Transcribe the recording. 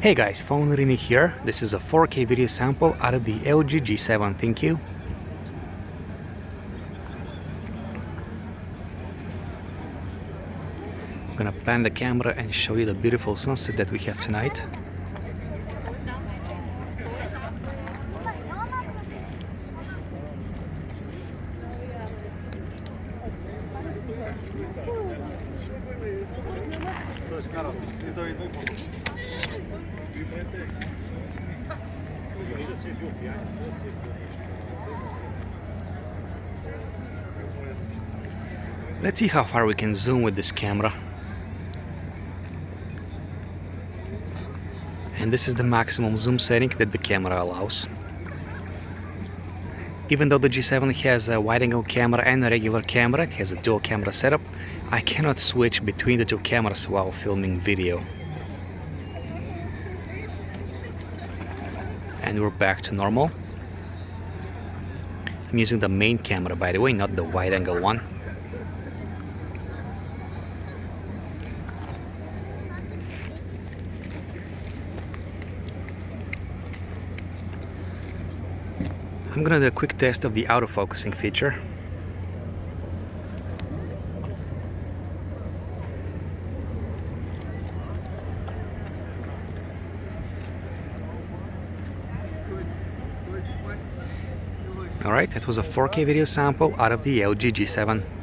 Hey guys, PhoneArena here. This is a 4K video sample out of the LG G7 ThinQ. I'm gonna pan the camera and show you the beautiful sunset that we have tonight. Let's see how far we can zoom with this camera. And this is the maximum zoom setting that the camera allows. Even though the G7 has a wide-angle camera and a regular camera, it has a dual camera setup, I cannot switch between the two cameras while filming video. And we're back to normal. I'm using the main camera, by the way, not the wide-angle one. I'm gonna do a quick test of the autofocusing feature. Alright, that was a 4K video sample out of the LG G7.